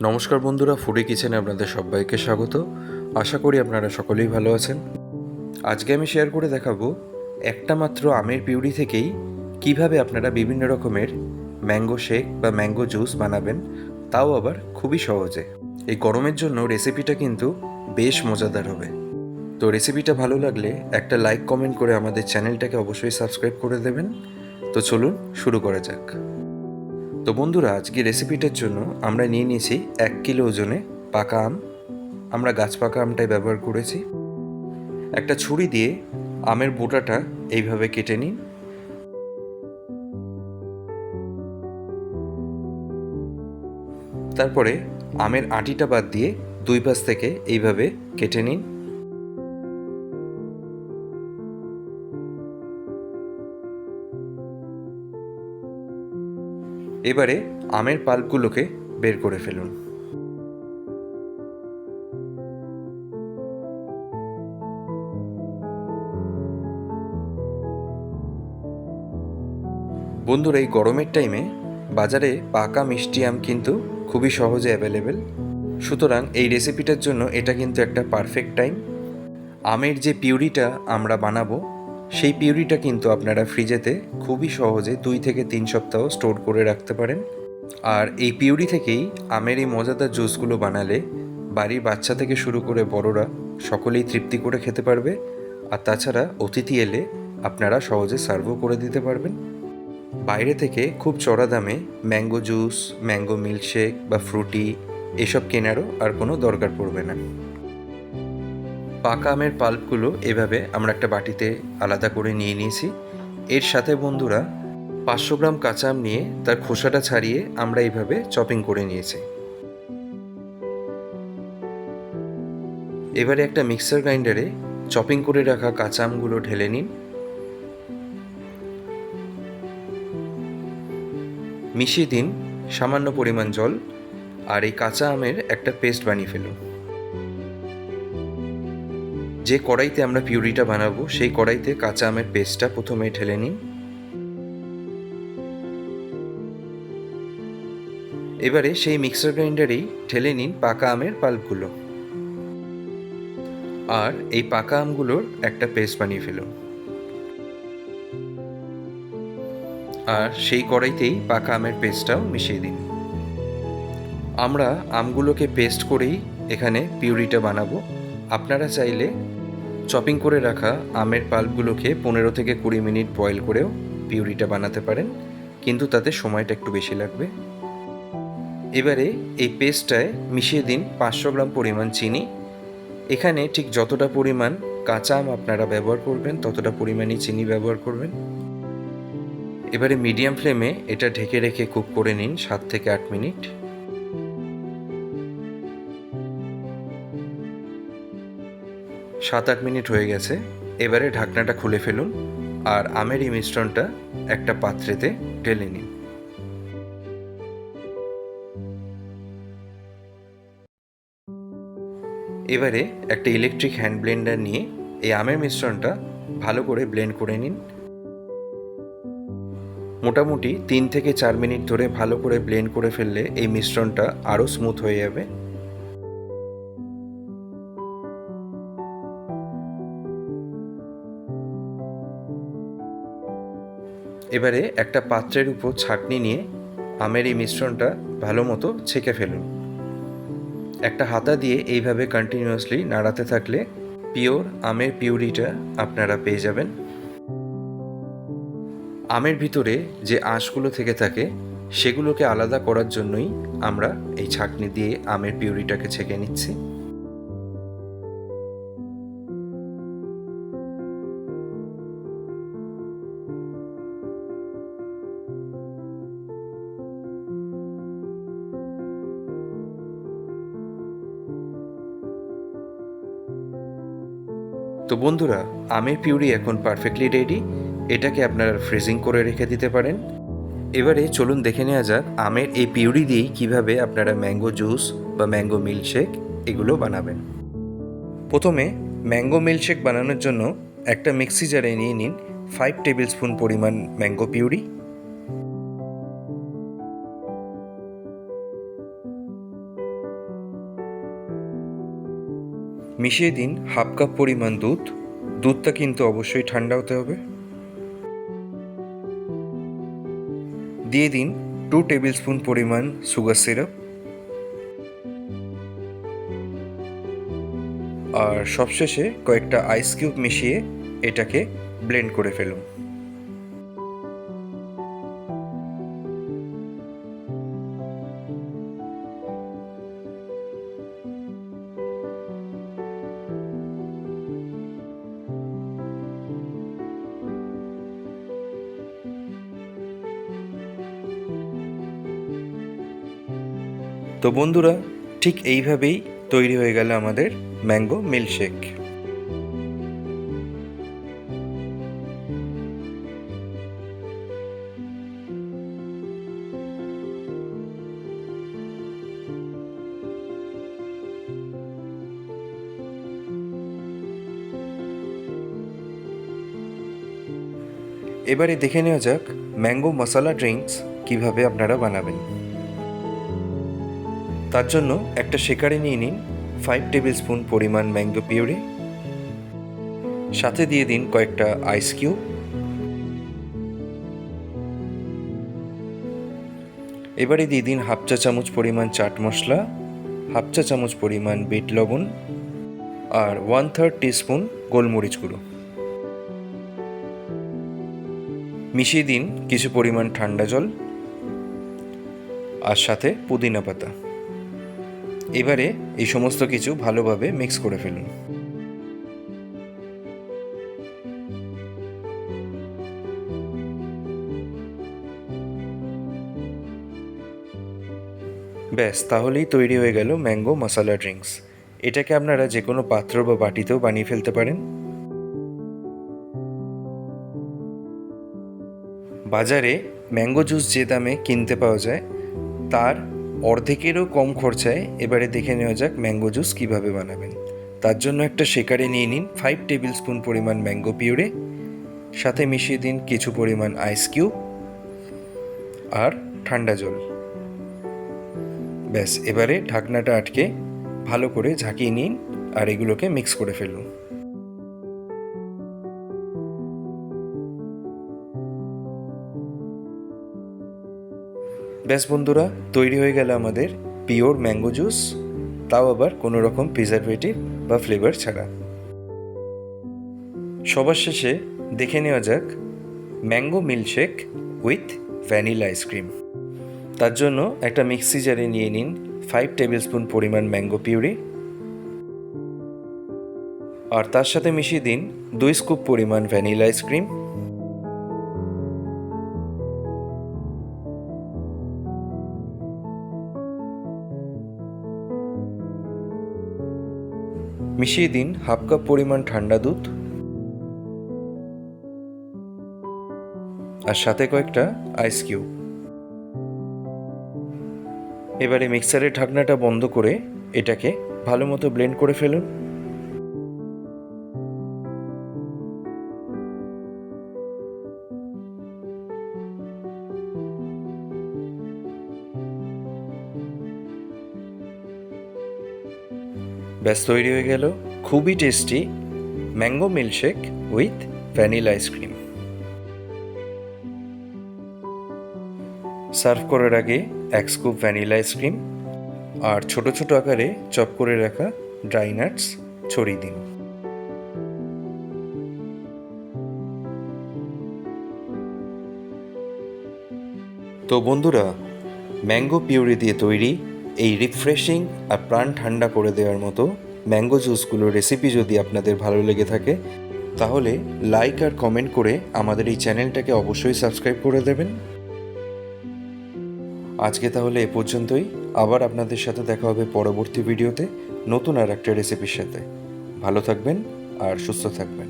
নমস্কার বন্ধুরা, ফুডি কিচেনে আপনাদের সবাইকে স্বাগত। আশা করি আপনারা সকলেই ভালো আছেন। আজকে আমি শেয়ার করে দেখাবো একটা মাত্র আমের পিউরি থেকেই কিভাবে আপনারা বিভিন্ন রকমের ম্যাঙ্গো শেক বা ম্যাঙ্গো জুস বানাবেন, তাও আবার খুবই সহজে। এই গরমের জন্য রেসিপিটা কিন্তু বেশ মজাদার হবে। তো রেসিপিটা ভালো লাগলে একটা লাইক কমেন্ট করে আমাদের চ্যানেলটাকে অবশ্যই সাবস্ক্রাইব করে দেবেন। তো চলুন শুরু করা যাক। তো বন্ধুরা, আজকে রেসিপিটার জন্য আমরা নিয়ে নিয়েছি 1 কিলো ওজনে পাকা আম। আমরা গাছ পাকা আমটাই ব্যবহার করেছি। একটা ছুরি দিয়ে আমের বোটাটা এইভাবে কেটে নিন। তারপরে আমের আটিটা বাদ দিয়ে দুই পাশ থেকে এইভাবে কেটে নিন। এবারে আমের পাল্পগুলোকে বের করে ফেলুন। বন্ধুরা, এই গরমের টাইমে বাজারে পাকা মিষ্টি আম কিন্তু খুবই সহজে অ্যাভেলেবেল। সুতরাং এই রেসিপিটার জন্য এটা কিন্তু একটা পারফেক্ট টাইম। আমের যে পিউরিটা আমরা বানাবো, সেই পিউরিটা কিন্তু আপনারা ফ্রিজেতে খুবই সহজে 2 থেকে 3 সপ্তাহ স্টোর করে রাখতে পারেন। আর এই পিউরি থেকেই আমের এই মজাদার জুসগুলো বানালে বাড়ির বাচ্চা থেকে শুরু করে বড়রা সকলেই তৃপ্তি করে খেতে পারবে। আর তাছাড়া অতিথি এলে আপনারা সহজে সার্ভও করে দিতে পারবেন। বাইরে থেকে খুব চড়া দামে ম্যাঙ্গো জুস, ম্যাঙ্গো মিল্কশেক বা ফ্রুটি এসব কেনারও আর কোনো দরকার পড়বে না। পাকা আমের পাল্পগুলো এভাবে আমরা একটা বাটিতে আলাদা করে নিয়ে নিয়েছি। এর সাথে বন্ধুরা 500 গ্রাম কাঁচা আম নিয়ে তার খোসাটা ছাড়িয়ে আমরা এইভাবে চপিং করে নিয়েছি। এবারে একটা মিক্সার গ্রাইন্ডারে চপিং করে রাখা কাঁচা আমগুলো ঢেলে নিন। মিশিয়ে দিন সামান্য পরিমাণ জল, আর এই কাঁচা আমের একটা পেস্ট বানিয়ে ফেলুন। যে কড়াইতে আমরা পিউরিটা বানাবো, সেই কড়াইতে কাঁচা আমের পেস্টটা প্রথমে ঢেলে নিন। এবারে সেই মিক্সার গ্রাইন্ডারেই ঢেলে নিন পাকা আমের পাল্পগুলো, আর এই পাকা আমগুলোর একটা পেস্ট বানিয়ে ফেলুন। আর সেই কড়াইতেই পাকা আমের পেস্টটাও মিশিয়ে দিন। আমরা আমগুলোকে পেস্ট করেই এখানে পিউরিটা বানাবো। আপনারা চাইলে চপিং করে রাখা আমের পাল্পগুলোকে 15 থেকে 20 মিনিট বয়েল করেও পিউরিটা বানাতে পারেন, কিন্তু তাতে সময়টা একটু বেশি লাগবে। এবারে এই পেস্টটায় মিশিয়ে দিন 500 গ্রাম পরিমাণ চিনি। এখানে ঠিক যতটা পরিমাণ কাঁচা আম আপনারা ব্যবহার করবেন ততটা পরিমাণই চিনি ব্যবহার করবেন। এবারে মিডিয়াম ফ্লেমে এটা ঢেকে রেখে কুক করে নিন 7 থেকে 8 মিনিট। 7-8 মিনিট হয়ে গেছে। এবারে ঢাকনাটা খুলে ফেলুন, আর আমের এই মিশ্রণটা একটা পাত্রেতে ঢেলে নিন। এবারে একটা ইলেকট্রিক হ্যান্ড ব্লেন্ডার নিয়ে এই আমের মিশ্রণটা ভালো করে ব্লেন্ড করে নিন। মোটামুটি 3 থেকে 4 মিনিট ধরে ভালো করে ব্লেন্ড করে ফেললে এই মিশ্রণটা আরও স্মুথ হয়ে যাবে। এবারে একটা পাত্রের উপর ছাঁকনি নিয়ে আমের এই মিশ্রণটা ভালো মতো ছেঁকে ফেলুন। একটা হাতা দিয়ে এইভাবে কন্টিনিউয়াসলি নাড়াতে থাকলে পিওর আমের পিউরিটা আপনারা পেয়ে যাবেন। আমের ভিতরে যে আঁশগুলো থেকে থাকে সেগুলোকে আলাদা করার জন্যই আমরা এই ছাঁকনি দিয়ে আমের পিউরিটাকে ছেঁকে নিচ্ছি। তো বন্ধুরা, আমের পিউরি এখন পারফেক্টলি রেডি। এটাকে আপনারা ফ্রিজিং করে রেখে দিতে পারেন। এবারে চলুন দেখে নেওয়া যাক আমের এই পিউরি দিয়েই কীভাবে আপনারা ম্যাঙ্গো জুস বা ম্যাঙ্গো মিল্কশেক এগুলো বানাবেন। প্রথমে ম্যাঙ্গো মিল্কশেক বানানোর জন্য একটা মিক্সি জারে নিয়ে নিন 5 টেবিল স্পুন পরিমাণ ম্যাঙ্গো পিউরি। মিশিয়ে দিন হাফ কাপ পরিমাণ দুধ। দুধটা কিন্তু অবশ্যই ঠান্ডা হতে হবে। দিয়ে দিন 2 টেবিল স্পুন পরিমাণ সুগার সিরাপ। আর সবশেষে কয়েকটা আইস কিউব মিশিয়ে এটাকে ব্লেন্ড করে ফেলুন। তো বন্ধুরা, ঠিক এইভাবেই তৈরি হয়ে গেল আমাদের ম্যাঙ্গো মিল্কশেক। এবারে দেখে নেওয়া যাক ম্যাঙ্গো মশলা ড্রিঙ্কস কিভাবে আপনারা বানাবেন। তার জন্য একটা শেকারে নিয়ে নিন 5 টেবিল স্পুন পরিমাণ ম্যাঙ্গো পিউরি, সাথে দিয়ে দিন কয়েকটা আইস কিউব। এবারে দিয়ে দিন হাফ চা চামচ পরিমাণ চাট মশলা, হাফ চা চামচ পরিমাণ বিট লবণ আর 1/3 টিস্পুন গোলমরিচ গুঁড়ো। মিশিয়ে দিন কিছু পরিমাণ ঠান্ডা জল আর সাথে পুদিনা পাতা। এবারে এই সমস্ত কিছু ভালোভাবে মিক্স করে ফেলুন। ব্যাস, তাহলেই তৈরি হয়ে গেল ম্যাঙ্গো মশলা ড্রিঙ্কস। এটাকে আপনারা যে কোনো পাত্র বা বাটিতেও বানিয়ে ফেলতে পারেন। বাজারে ম্যাঙ্গো জুস যে দামে কিনতে পাওয়া যায় তার অর্ধেকেরও কম খরচায় এবারে দেখে নেওয়া যাক ম্যাঙ্গো জুস কীভাবে বানাবেন। তার জন্য একটা শেকারে নিয়ে নিন 5 টেবিল স্পুন পরিমাণ ম্যাঙ্গো পিউরে, সাথে মিশিয়ে দিন কিছু পরিমাণ আইস কিউব আর ঠান্ডা জল। ব্যাস, এবারে ঢাকনাটা আটকে ভালো করে ঝাঁকিয়ে নিন আর এগুলোকে মিক্স করে ফেলুন। ব্যাস বন্ধুরা, তৈরি হয়ে গেল আমাদের পিওর ম্যাঙ্গো জুস, তাও আবার কোনো রকম প্রিজারভেটিভ বা ফ্লেভার ছাড়া। সবার শেষে দেখে নেওয়া যাক mango milkshake with vanilla ice cream. তার জন্য একটা মিক্সি জারে নিয়ে নিন 5 টেবিল স্পুন পরিমাণ ম্যাঙ্গো পিউরি আর তার সাথে মিশিয়ে দিন 2 স্কুপ পরিমাণ ভ্যানিলা আইসক্রিম। মিশিয়ে দিন হাফ কাপ পরিমাণ ঠান্ডা দুধ আর সাথে কয়েকটা আইস কিউব। এবারে মিক্সারের ঢাকনাটা বন্ধ করে এটাকে ভালো মতো ব্লেন্ড করে ফেলুন। ব্যাস, তৈরি হয়ে গেল খুবই tasty mango milkshake with vanilla ice cream. Serve করার আগে 1 স্কুপ ভ্যানিলা আইসক্রিম আর ছোট ছোট আকারে চপ করে রাখা ড্রাই নাটস ছড়িয়ে দিন। তো বন্ধুরা, ম্যাঙ্গো পিউরি দিয়ে তৈরি এই রিফ্রেশিং আর প্রাণ ঠান্ডা করে দেওয়ার মতো ম্যাঙ্গো জুসগুলোর রেসিপি যদি আপনাদের ভালো লেগে থাকে তাহলে লাইক আর কমেন্ট করে আমাদের এই চ্যানেলটাকে অবশ্যই সাবস্ক্রাইব করে দেবেন। আজকে তাহলে এ পর্যন্তই। আবার আপনাদের সাথে দেখা হবে পরবর্তী ভিডিওতে নতুন আর একটা রেসিপির সাথে। ভালো থাকবেন আর সুস্থ থাকবেন।